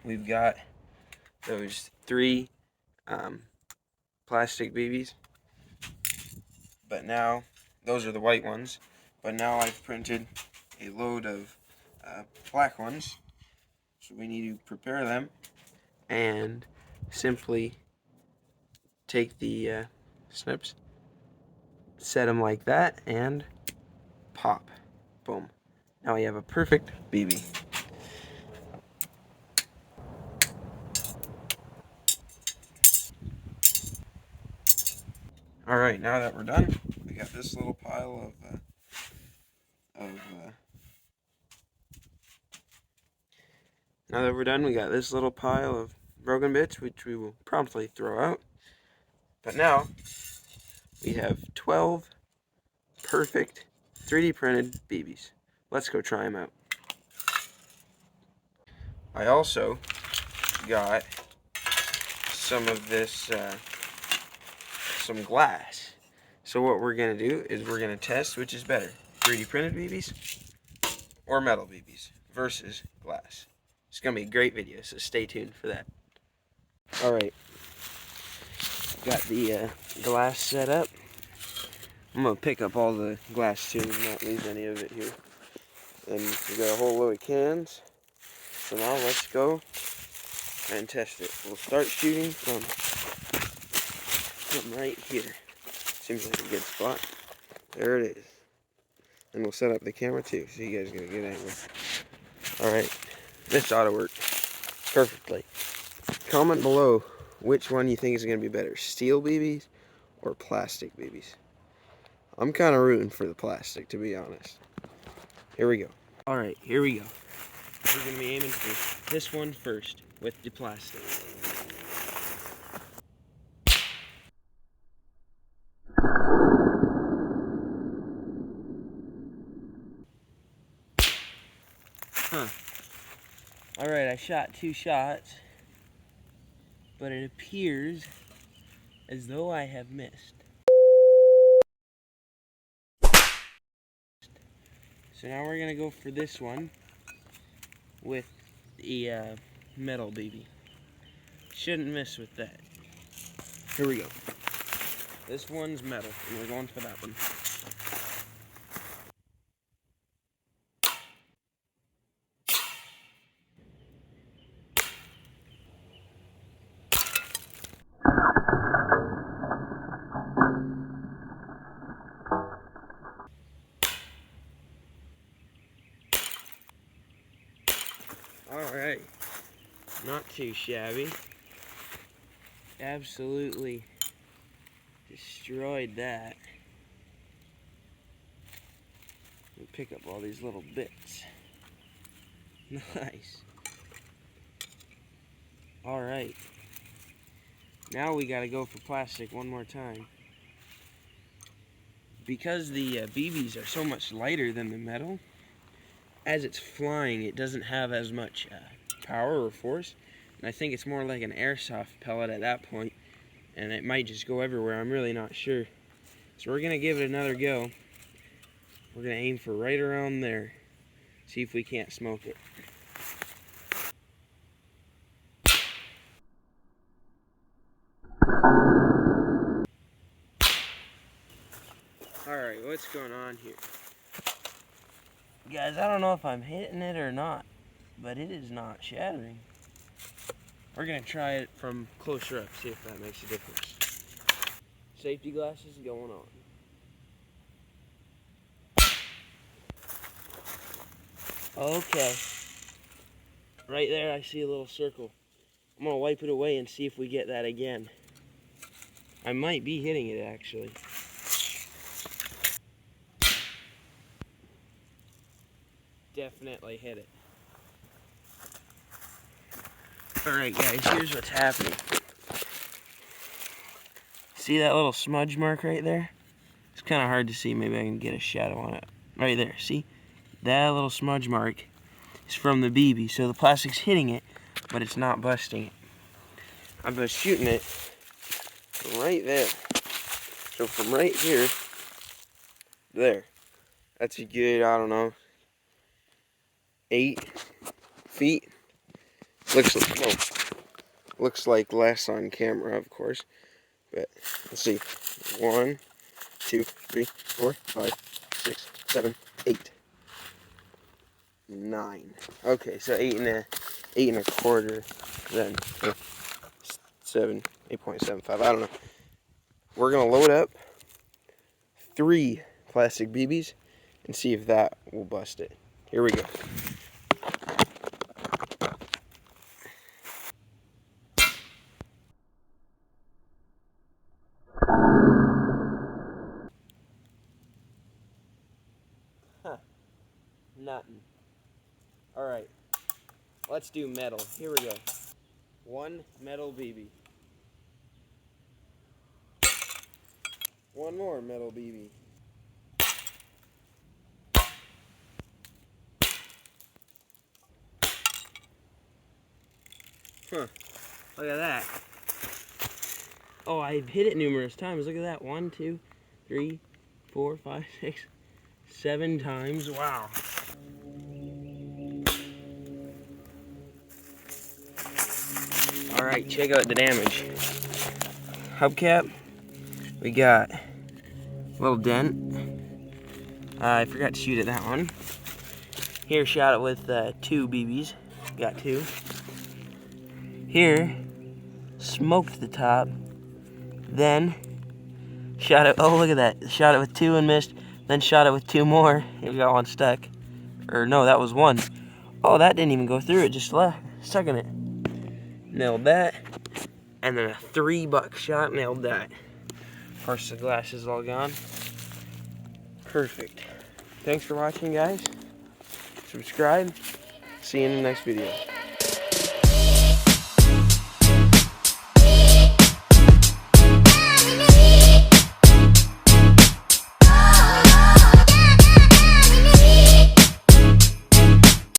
we've got those 3 plastic BBs, but now those are the white ones, but now I've printed a load of black ones, so we need to prepare them and simply take the snips, set them like that, and pop. Boom. Now we have a perfect BB. Alright, now that we're done, we got this little pile now that we're done, we got this little pile of broken bits, which we will promptly throw out. But now, we have 12 perfect 3D printed BBs. Let's go try them out. I also got some of this, some glass. So what we're going to do is we're going to test which is better, 3D printed BBs or metal BBs versus glass. It's going to be a great video, so stay tuned for that. Alright, got the glass set up. I'm going to pick up all the glass too and not leave any of it here. And we got a whole load of cans. So now let's go and test it. We'll start shooting from right here. Seems like a good spot. There it is. And we'll set up the camera too, so you guys get a good angle. Alright, this ought to work perfectly. Comment below which one you think is going to be better, steel BBs or plastic BBs. I'm kind of rooting for the plastic, to be honest. Here we go. Alright, here we go. We're going to be aiming for this one first with the plastic. Alright, I shot 2 shots, but it appears as though I have missed. So now we're going to go for this one with the metal BB. Shouldn't miss with that. Here we go. This one's metal, and we're going for that one. Alright, not too shabby. Absolutely destroyed that. And pick up all these little bits. Nice. Alright. Now we gotta go for plastic one more time. Because the BBs are so much lighter than the metal, as it's flying, it doesn't have as much power or force. And I think it's more like an airsoft pellet at that point, and it might just go everywhere. I'm really not sure. So we're gonna give it another go. We're gonna aim for right around there. See if we can't smoke it. Alright, what's going on here? Guys, I don't know if I'm hitting it or not, but it is not shattering. We're gonna try it from closer up, see if that makes a difference. Safety glasses going on. Okay. Right there I see a little circle. I'm gonna wipe it away and see if we get that again. I might be hitting it actually. Definitely hit it. Alright guys, here's what's happening. See that little smudge mark right there? It's kind of hard to see. Maybe I can get a shadow on it. Right there, see? That little smudge mark is from the BB. So the plastic's hitting it, but it's not busting it. I've been shooting it from right there. So from right here, there. That's a good, I don't know, 8 feet. Looks like less on camera, of course. But let's see. 1, 2, 3, 4, 5, 6, 7, 8, 9. Okay, so 8.25 then. 8.75. I don't know. We're gonna load up 3 plastic BBs and see if that will bust it. Here we go. Huh. Nothing. Alright. Let's do metal. Here we go. 1 metal BB. 1 more metal BB. Huh. Look at that. Oh, I've hit it numerous times. Look at that. 1, 2, 3, 4, 5, 6, 7 times. Wow. Alright, check out the damage. Hubcap. We got a little dent. I forgot to shoot at that one. Here, shot it with 2 BBs. Got 2. Here, smoked the top. Then, shot it. Oh, look at that. Shot it with 2 and missed. Then shot it with 2 more. Here we got 1 stuck. Or no, that was 1. Oh, that didn't even go through. It just left. Stuck in it. Nailed that. And then a 3 buck shot. Nailed that. Of course, the glass is all gone. Perfect. Thanks for watching, guys. Subscribe. See you in the next video.